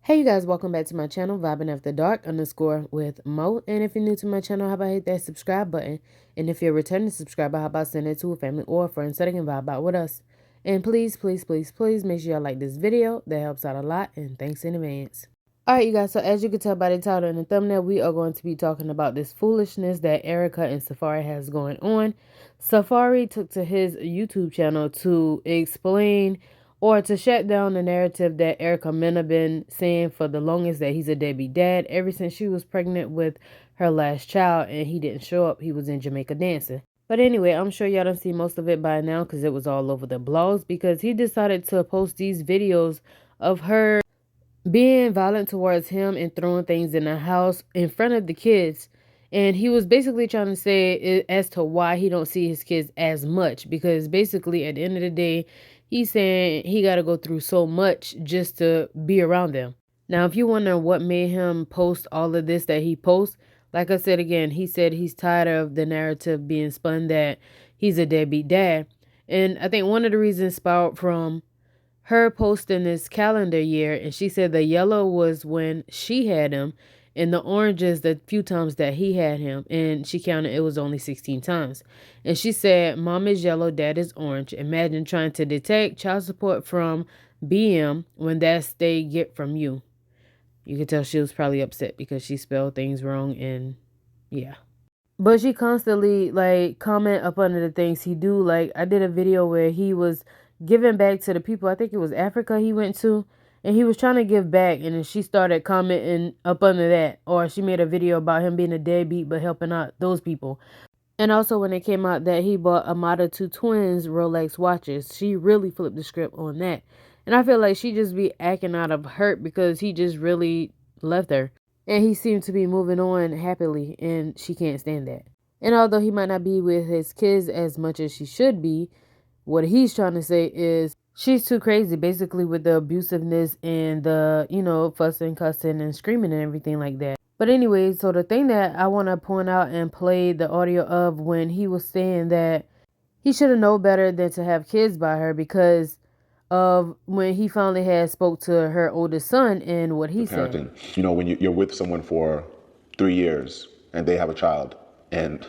Hey you guys, welcome back to my channel, Vibing After Dark _ with Mo. And if you're new to my channel, how about hit that subscribe button? And if you're a returning subscriber, how about send it to a family or a friend so they can vibe out with us? And please, please, please, please make sure y'all like this video. That helps out a lot, and thanks in advance. Alright you guys, so as you can tell by the title and the thumbnail, we are going to be talking about this foolishness that Erica and Safaree has going on. Safaree took to his YouTube channel to explain or to shut down the narrative that Erica Mena been saying for the longest, that he's a deadbeat dad ever since she was pregnant with her last child and he didn't show up. He was in Jamaica dancing. But anyway, I'm sure y'all done see most of it by now because it was all over the blogs, because he decided to post these videos of her being violent towards him and throwing things in the house in front of the kids. And he was basically trying to say as to why he don't see his kids as much, because basically at the end of the day, he's saying he got to go through so much just to be around them. Now, if you wonder what made him post all of this that he posts, like I said again, he said he's tired of the narrative being spun that he's a deadbeat dad. And I think one of the reasons spout from her posting this calendar year, and she said the yellow was when she had him and the orange is the few times that he had him, and she counted it was only 16 times. And she said mom is yellow, dad is orange. Imagine trying to detect child support from BM when that's they get from you. You could tell she was probably upset because she spelled things wrong, and yeah. But she constantly like comment up under the things he do. Like I did a video where he was giving back to the people. I think it was Africa he went to, and he was trying to give back, and then she started commenting up under that. Or she made a video about him being a deadbeat but helping out those people. And also when it came out that he bought Amada 2 twins Rolex watches, she really flipped the script on that. And I feel like she just be acting out of hurt because he just really left her. And he seemed to be moving on happily, and she can't stand that. And although he might not be with his kids as much as she should be, what he's trying to say is she's too crazy, basically, with the abusiveness and the, fussing, cussing, and screaming and everything like that. But anyway, so the thing that I want to point out and play the audio of when he was saying that he should have known better than to have kids by her, because of when he finally had spoke to her oldest son and what he said. When you're with someone for 3 years and they have a child, and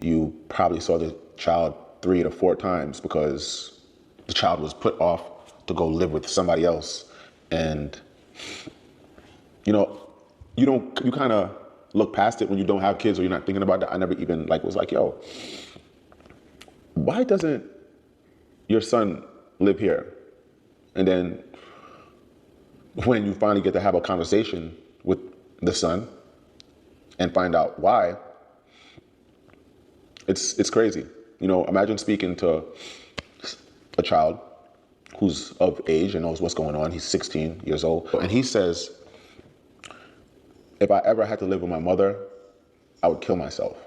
you probably saw the child 3 to 4 times because the child was put off to go live with somebody else, and you kind of look past it when you don't have kids or you're not thinking about that. I never even was like, yo, why doesn't your son live here? And then when you finally get to have a conversation with the son and find out why, it's crazy. Imagine speaking to a child who's of age and knows what's going on. He's 16 years old. And he says, if I ever had to live with my mother, I would kill myself.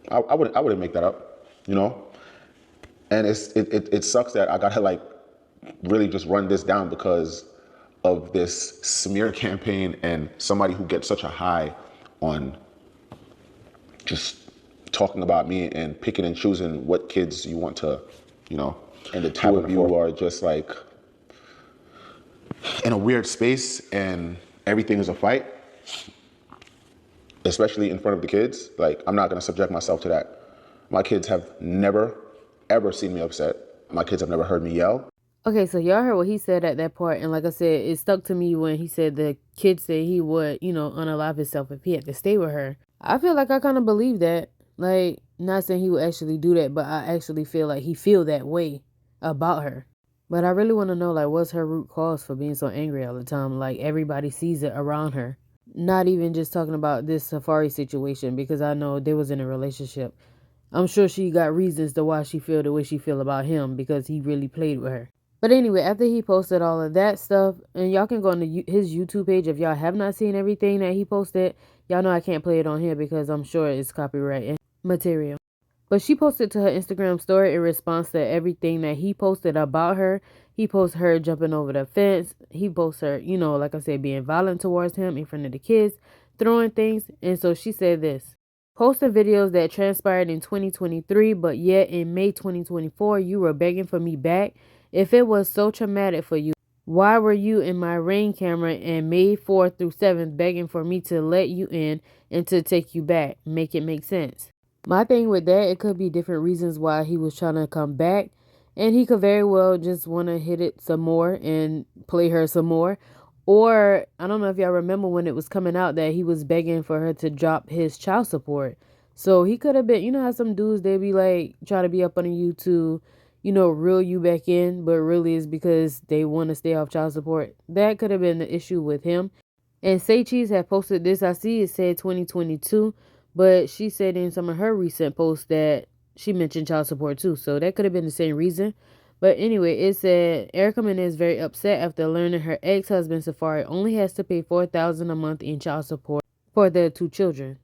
I wouldn't make that up, And it sucks that I gotta really just run this down because of this smear campaign and somebody who gets such a high on just talking about me and picking and choosing what kids you want to, and the two of you are just in a weird space and everything is a fight, especially in front of the kids. I'm not gonna subject myself to that. My kids have never, ever seen me upset. My kids have never heard me yell. Okay, so y'all heard what he said at that part, and like I said, it stuck to me when he said the kid said he would, unalive himself if he had to stay with her. I feel like I kind of believe that. Not saying he would actually do that, but I actually feel like he feel that way about her. But I really want to know, what's her root cause for being so angry all the time? Everybody sees it around her. Not even just talking about this Safaree situation, because I know they was in a relationship. I'm sure she got reasons to why she feel the way she feel about him, because he really played with her. But anyway, after he posted all of that stuff, and y'all can go on his YouTube page if y'all have not seen everything that he posted. Y'all know I can't play it on here because I'm sure it's copyright material. But she posted to her Instagram story in response to everything that he posted about her. He posted her jumping over the fence. He posted her, like I said, being violent towards him in front of the kids, throwing things. And so she said this. posting videos that transpired in 2023, but yet in May 2024, you were begging for me back. If it was so traumatic for you, why were you in my Ring camera and May 4th through 7th begging for me to let you in and to take you back? Make it make sense. My thing with that, it could be different reasons why he was trying to come back. And he could very well just want to hit it some more and play her some more. Or, I don't know if y'all remember when it was coming out that he was begging for her to drop his child support. So he could have been, you know how some dudes, they be like, try to be up on you to, reel you back in, but really it's because they want to stay off child support. That could have been the issue with him. And Say Cheese had posted this. I see it said 2022, but she said in some of her recent posts that she mentioned child support too. So that could have been the same reason. But anyway, it said Erica Mena is very upset after learning her ex-husband Safaree only has to pay $4,000 a month in child support for their 2 children.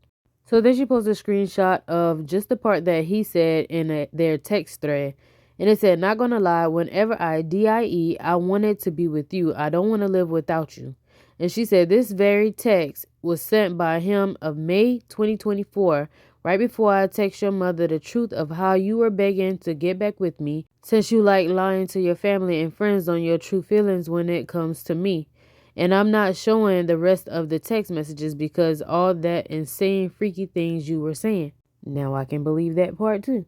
So then she posted a screenshot of just the part that he said in their text thread. And it said, not gonna lie, whenever I die, I wanted to be with you. I don't want to live without you. And she said this very text was sent by him of May 2024, right before I text your mother the truth of how you were begging to get back with me, since you like lying to your family and friends on your true feelings when it comes to me. And I'm not showing the rest of the text messages because all that insane freaky things you were saying. Now I can believe that part too.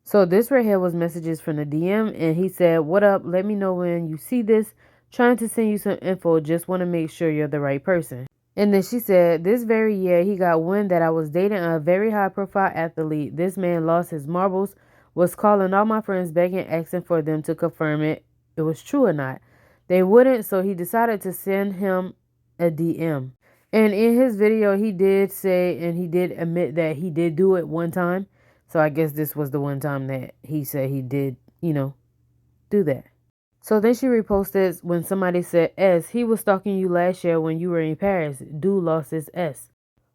So this right here was messages from the DM, and he said, what up? Let me know when you see this. Trying to send you some info. Just want to make sure you're the right person. And then she said, this very year he got wind that I was dating a very high profile athlete. This man lost his marbles, was calling all my friends begging, asking for them to confirm it was true or not. They wouldn't, so he decided to send him a DM. And in his video, he did say, and he did admit that he did do it one time. So I guess this was the one time that he said he did, do that. So then she reposted when somebody said, S, he was stalking you last year when you were in Paris. Dude lost his S.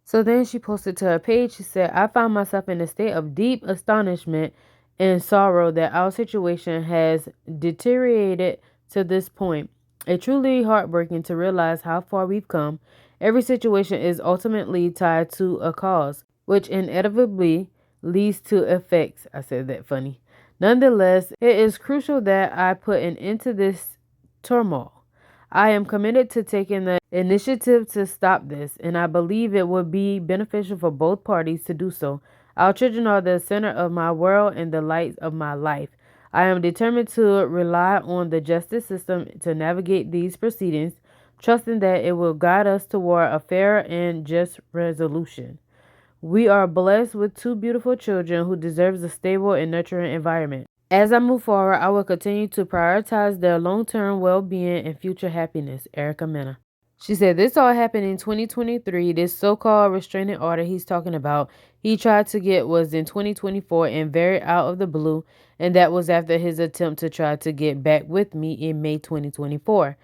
So then she posted to her page, she said, I found myself in a state of deep astonishment and sorrow that our situation has deteriorated to this point. It's truly heartbreaking to realize how far we've come. Every situation is ultimately tied to a cause, which inevitably leads to effects. I said that funny. Nonetheless, it is crucial that I put an end to this turmoil. I am committed to taking the initiative to stop this, and I believe it would be beneficial for both parties to do so. Our children are the center of my world and the light of my life. I am determined to rely on the justice system to navigate these proceedings, trusting that it will guide us toward a fair and just resolution. We are blessed with 2 beautiful children who deserve a stable and nurturing environment. As I move forward, I will continue to prioritize their long-term well-being and future happiness. Erica Mena. She said this all happened in 2023. This so-called restraining order he's talking about, he tried to get was in 2024 and very out of the blue, and that was after his attempt to try to get back with me in May 2024.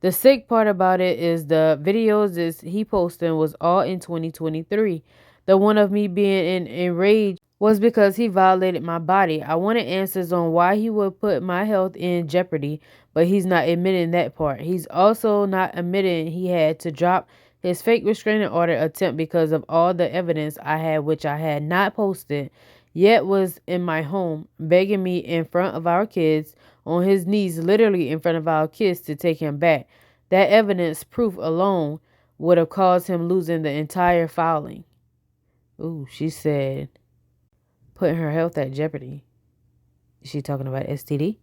The sick part about it is the videos that he posted was all in 2023. The one of me being enraged was because he violated my body. I wanted answers on why he would put my health in jeopardy, but he's not admitting that part. He's also not admitting he had to drop his fake restraining order attempt because of all the evidence I had, which I had not posted, yet was in my home, begging me in front of our kids, on his knees, literally in front of our kids, to take him back. That evidence proof alone would have caused him losing the entire filing. Ooh, she said, putting her health at jeopardy. Is she talking about STD?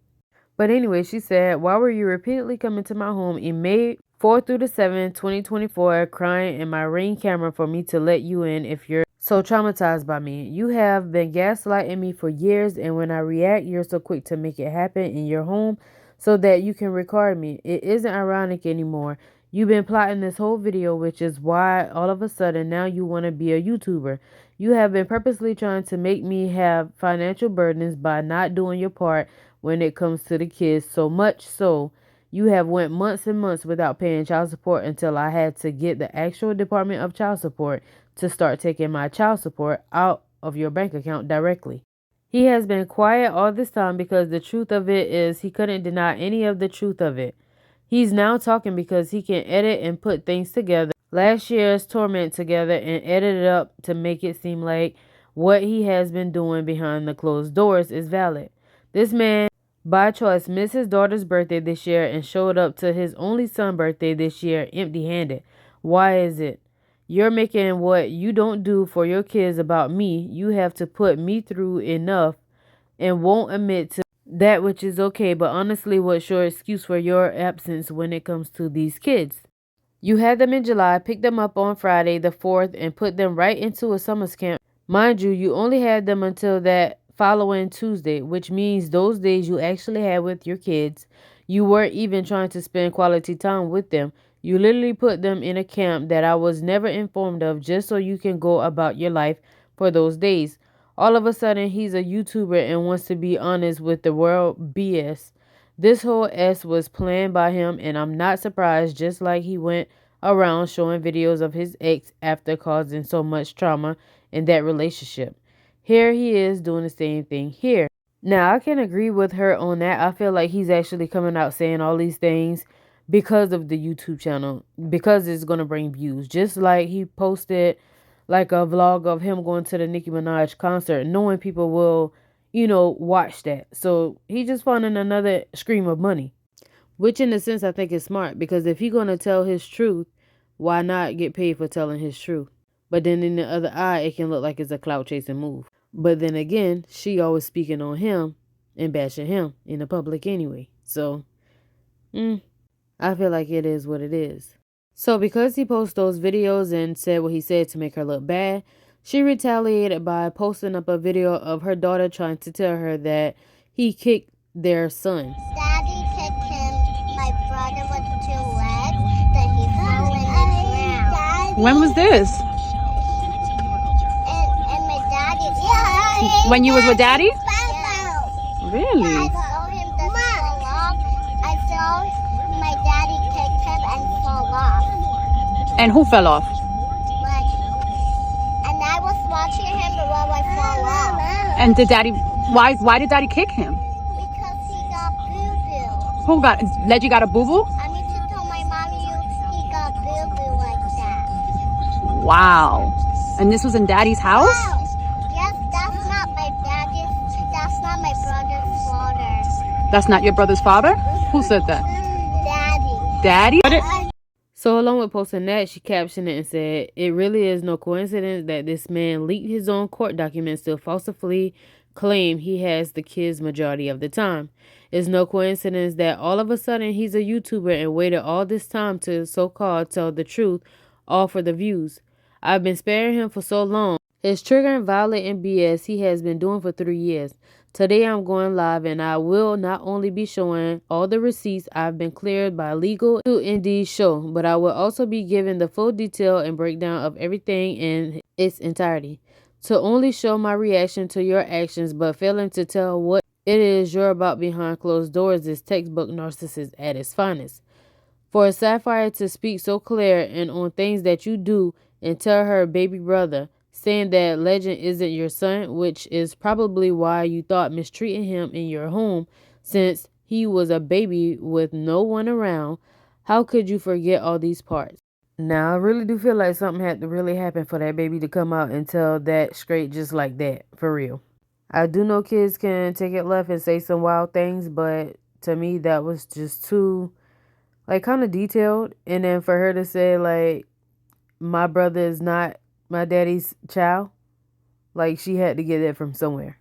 But anyway, she said, why were you repeatedly coming to my home in May 4th through the 7th, 2024, crying in my Ring camera for me to let you in if you're so traumatized by me? You have been gaslighting me for years, and when I react, you're so quick to make it happen in your home so that you can record me. It isn't ironic anymore. You've been plotting this whole video, which is why all of a sudden now you want to be a YouTuber. You have been purposely trying to make me have financial burdens by not doing your part when it comes to the kids, so much so you have went months and months without paying child support until I had to get the actual Department of Child Support to start taking my child support out of your bank account directly. He has been quiet all this time because the truth of it is he couldn't deny any of the truth of it. He's now talking because he can edit and put things together last year's torment together and edited up to make it seem like what he has been doing behind the closed doors is valid. This man, by choice, missed his daughter's birthday this year and showed up to his only son's birthday this year empty handed. Why is it? You're making what you don't do for your kids about me. You have to put me through enough and won't admit to that, which is okay, but honestly, what's your excuse for your absence when it comes to these kids? You had them in July, picked them up on Friday the 4th, and put them right into a summer camp. Mind you, you only had them until that following Tuesday, which means those days you actually had with your kids, you weren't even trying to spend quality time with them. You literally put them in a camp that I was never informed of just so you can go about your life for those days. All of a sudden, he's a YouTuber and wants to be honest with the world BS. This whole S was planned by him, and I'm not surprised, just like he went around showing videos of his ex after causing so much trauma in that relationship. Here he is doing the same thing here. Now, I can agree with her on that. I feel like he's actually coming out saying all these things because of the YouTube channel, because it's going to bring views. Just like he posted like a vlog of him going to the Nicki Minaj concert, knowing people will, watch that. So he just finding another stream of money, which in a sense I think is smart, because if he's going to tell his truth, why not get paid for telling his truth? But then in the other eye, it can look like it's a clout chasing move. But then again, she always speaking on him and bashing him in the public anyway. So, I feel like it is what it is. So because he posted those videos and said what he said to make her look bad, she retaliated by posting up a video of her daughter trying to tell her that he kicked their son. Daddy kicked him. My brother was too wet. Then he fell in and drowned. When was this? And my daddy. When you was with daddy? Yeah. Really? I saw him that fall off. I saw my daddy kicked him and fall off. And who fell off? And I was watching him while I fall off. And did daddy, why did daddy kick him? Because he got boo-boo. Who got, Leggy got a boo-boo? I need to tell my mommy he got boo-boo like that. Wow. And this was in daddy's house? Yes, that's not my daddy's, that's not my brother's father. That's not your brother's father? Who said that? Daddy. Daddy? So along with posting that, she captioned it and said, "It really is no coincidence that this man leaked his own court documents to falsify claim he has the kids majority of the time. It's no coincidence that all of a sudden he's a YouTuber and waited all this time to so-called tell the truth, all for the views. I've been sparing him for so long. His triggering, violating BS he has been doing for 3 years. Today I'm going live and I will not only be showing all the receipts I've been cleared by legal to indeed show, but I will also be giving the full detail and breakdown of everything in its entirety. To only show my reaction to your actions but failing to tell what it is you're about behind closed doors is textbook narcissist at its finest. For a Safaree to speak so clear and on things that you do and tell her baby brother, saying that Legend isn't your son, which is probably why you thought mistreating him in your home since he was a baby with no one around. How could you forget all these parts? Now, I really do feel like something had to really happen for that baby to come out and tell that straight just like that, for real. I do know kids can take it left and say some wild things, but to me that was just too, like, kind of detailed. And then for her to say, like, my brother is not my daddy's child, like, she had to get that from somewhere.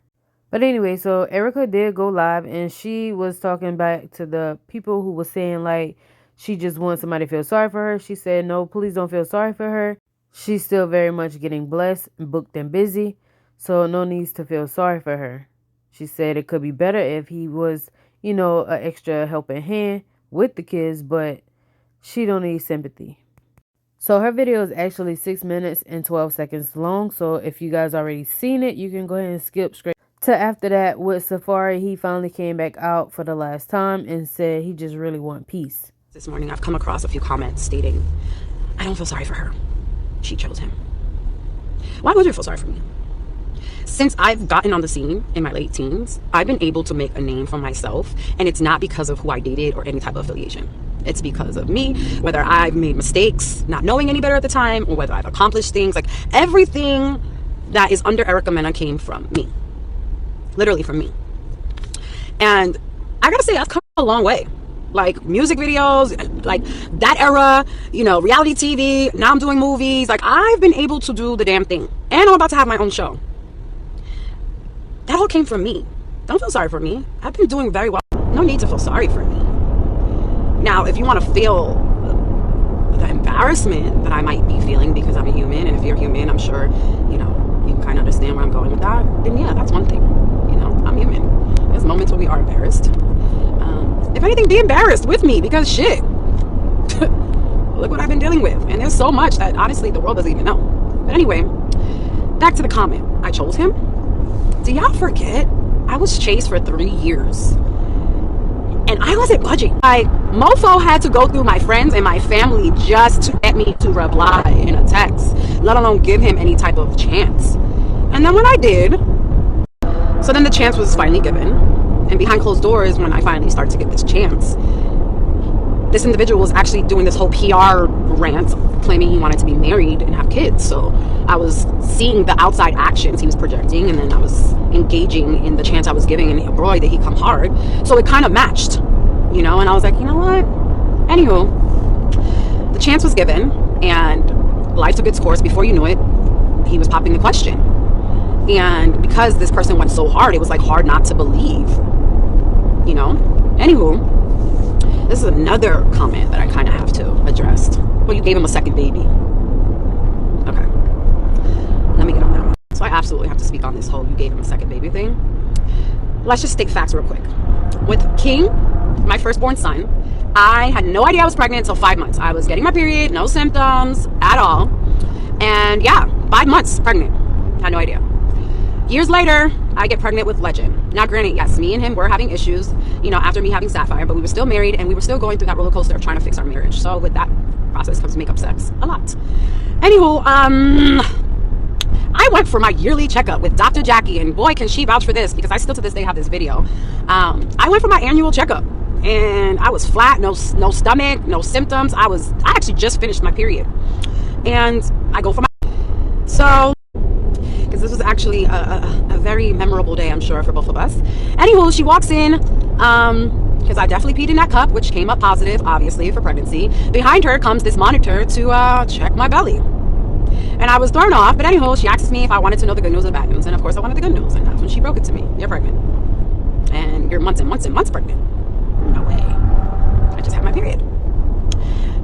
But anyway, so Erica did go live and she was talking back to the people who was saying, like, she just wants somebody to feel sorry for her. She said, no, please don't feel sorry for her. She's still very much getting blessed, booked and busy, so no needs to feel sorry for her. She said it could be better if he was, an extra helping hand with the kids, but she don't need sympathy. So her video is actually 6 minutes and 12 seconds long. So if you guys already seen it, you can go ahead and skip straight to after that. With Safaree, he finally came back out for the last time and said he just really want peace. This morning I've come across a few comments stating, I don't feel sorry for her. She chose him. Why would you feel sorry for me? Since I've gotten on the scene in my late teens, I've been able to make a name for myself, and it's not because of who I dated or any type of affiliation. It's because of me, whether I've made mistakes, not knowing any better at the time, or whether I've accomplished things. Like, everything that is under Erica Mena came from me. Literally from me. And I gotta say, I've come a long way. Like, music videos, like that era, you know, reality TV, now I'm doing movies. Like, I've been able to do the damn thing. And I'm about to have my own show. That all came from me. Don't feel sorry for me. I've been doing very well. No need to feel sorry for me. Now, if you want to feel the embarrassment that I might be feeling because I'm a human, and if you're human, I'm sure, you know, you kind of understand where I'm going with that, then yeah, that's one thing. You know, I'm human. There's moments where we are embarrassed. If anything, be embarrassed with me, because shit. Look what I've been dealing with. And there's so much that, honestly, the world doesn't even know. But anyway, back to the comment. I chose him. Do y'all forget? I was chased for 3 years. And I wasn't budging. Like, mofo had to go through my friends and my family just to get me to reply in a text, let alone give him any type of chance. And then when I did, so then the chance was finally given. And behind closed doors, when I finally started to get this chance, this individual was actually doing this whole PR rant, claiming he wanted to be married and have kids. So I was seeing the outside actions he was projecting, and then I was engaging in the chance I was giving, and boy, did he come hard. So it kind of matched, you know, and I was like, you know what? Anywho, the chance was given, and life took its course. Before you knew it, he was popping the question. And because this person went so hard, it was like hard not to believe, you know? Anywho, this is another comment that I kind of have to address. Well, you gave him a second baby. Okay. Let me get on that one. So I absolutely have to speak on this whole you gave him a second baby thing. Let's just state facts real quick. With King, my firstborn son, I had no idea I was pregnant until 5 months. I was getting my period, no symptoms at all. And yeah, 5 months pregnant. Had no idea. Years later, I get pregnant with Legend. Now, granted, yes, me and him were having issues, you know, after me having Sapphire, but we were still married, and we were still going through that roller coaster of trying to fix our marriage. So with that process comes makeup sex a lot. Anywho, I went for my yearly checkup with Dr. Jackie, and boy, can she vouch for this, because I still to this day have this video. I went for my annual checkup, and I was flat, no stomach, no symptoms. I actually just finished my period, and I go for my, so, because this was actually a very memorable day, I'm sure, for both of us. Anywho, she walks in, because I definitely peed in that cup, which came up positive, obviously, for pregnancy. Behind her comes this monitor to check my belly. And I was thrown off, but anyhow, she asked me if I wanted to know the good news or the bad news. And of course, I wanted the good news, and that's when she broke it to me. You're pregnant. And you're months and months and months pregnant. No way. I just had my period.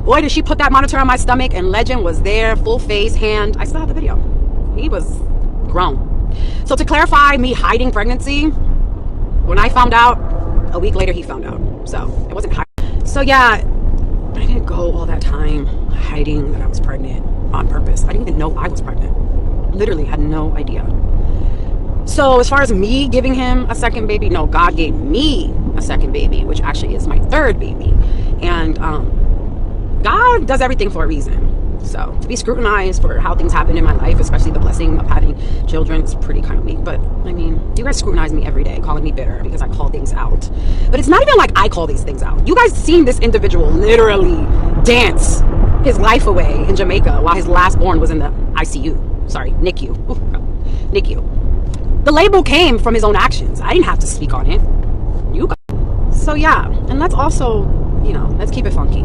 Boy, did she put that monitor on my stomach, and Legend was there, full face, hand. I still have the video. He was grown. So to clarify me hiding pregnancy, when I found out, a week later he found out. So it wasn't hiding. So yeah, I didn't go all that time hiding that I was pregnant on purpose. I didn't even know I was pregnant. Literally had no idea. So as far as me giving him a second baby, no, God gave me a second baby, which actually is my third baby. And God does everything for a reason. So to be scrutinized for how things happen in my life, especially the blessing of having children, is pretty kind of weak. But I mean, you guys scrutinize me every day, calling me bitter because I call things out. But it's not even like I call these things out. You guys seen this individual literally dance his life away in Jamaica while his last born was in the ICU. Sorry, NICU. Ooh, NICU. The label came from his own actions. I didn't have to speak on it. You guys. So yeah, and let's also, you know, let's keep it funky.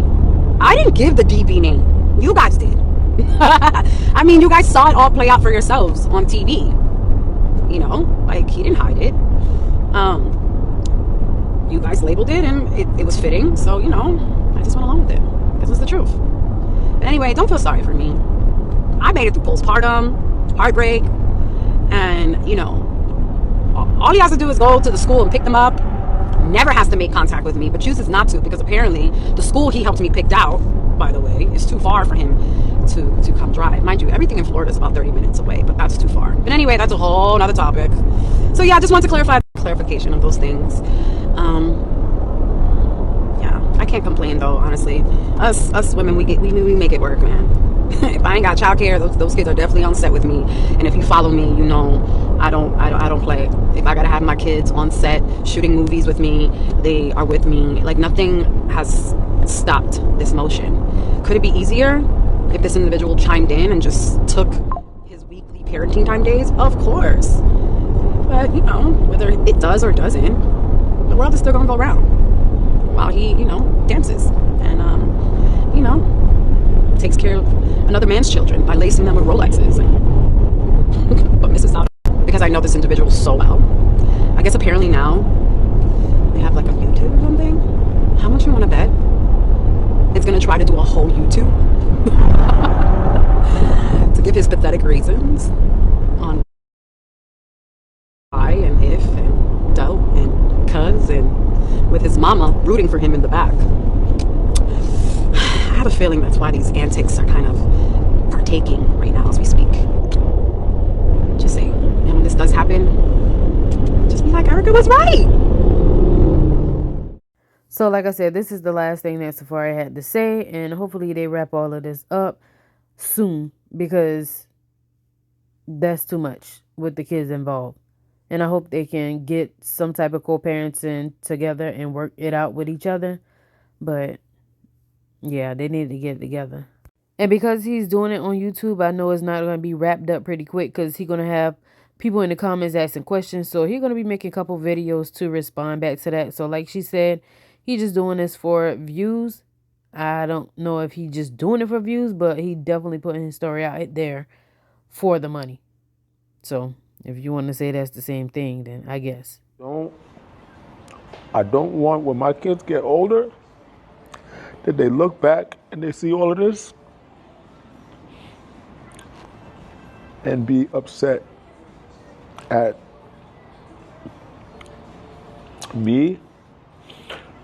I didn't give the DB name. You guys did. I mean, you guys saw it all play out for yourselves on TV. You know, like, he didn't hide it. You guys labeled it, and it was fitting. So, you know, I just went along with it. This was the truth. But anyway, don't feel sorry for me. I made it through postpartum, heartbreak, and, you know, all he has to do is go to the school and pick them up. Never has to make contact with me, but chooses not to, because apparently the school he helped me picked out, by the way, is too far for him to come drive. Mind you, everything in Florida is about 30 minutes away, but that's too far. But anyway, that's a whole nother topic. So yeah, I just want to clarify clarification of those things. Yeah, I can't complain though, honestly. Us women, we make it work, man. If I ain't got childcare, those kids are definitely on set with me. And if you follow me, you know I don't play. If I gotta have my kids on set shooting movies with me, they are with me. Like, nothing has stopped this motion. Could it be easier if this individual chimed in and just took his weekly parenting time days? Of course. But, you know, whether it does or doesn't, the world is still gonna go round while he, you know, dances and, you know, takes care of another man's children by lacing them with Rolexes. But misses out, because I know this individual so well. I guess apparently now they have like a YouTube or something. How much you want to bet it's gonna try to do a whole YouTube to give his pathetic reasons on why and if and don't and cuz, and with his mama rooting for him in the back. I have a feeling that's why these antics are kind of partaking right now as we speak. Just saying. And when this does happen, just be like, Erica was right. So like I said, this is the last thing that Safaree had to say, and hopefully they wrap all of this up soon, because that's too much with the kids involved. And I hope they can get some type of co-parenting together and work it out with each other. But yeah, they need to get it together. And because he's doing it on YouTube, I know it's not going to be wrapped up pretty quick, because he's going to have people in the comments asking questions. So he's going to be making a couple videos to respond back to that. So like she said, he's just doing this for views. I don't know if he's just doing it for views, but he definitely putting his story out there for the money. So if you want to say that's the same thing, then I guess. I don't want, when my kids get older, that they look back and they see all of this and be upset at me.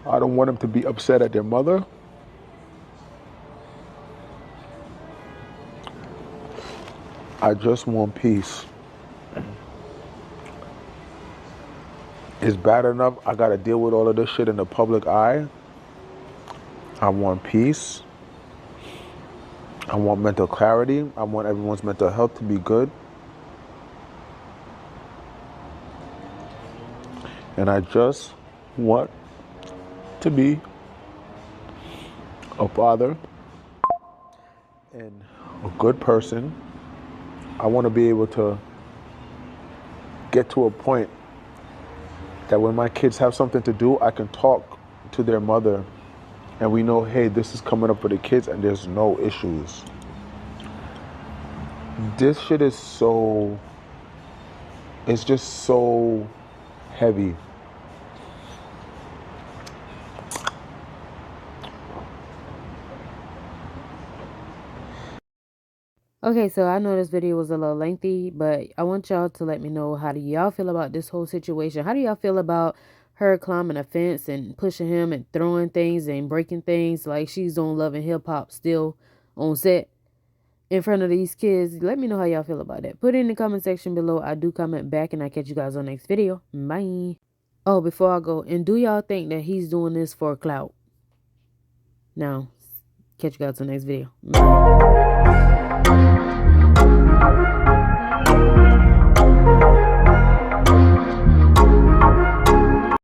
I don't want them to be upset at their mother. I just want peace. It's bad enough I gotta deal with all of this shit in the public eye. I want peace. I want mental clarity. I want everyone's mental health to be good. And I just want to be a father and a good person. I want to be able to get to a point that when my kids have something to do, I can talk to their mother and we know, hey, this is coming up for the kids and there's no issues. This shit is so, it's just so heavy. Okay, so I know this video was a little lengthy, but I want y'all to let me know, how do y'all feel about this whole situation? How do y'all feel about her climbing a fence and pushing him and throwing things and breaking things like she's doing Love and Hip Hop still on set in front of these kids? Let me know how y'all feel about that. Put it in the comment section below. I do comment back, and I catch you guys on the next video. Bye. Oh, before I go, and do y'all think that he's doing this for clout? Now, catch you guys on the next video. Bye.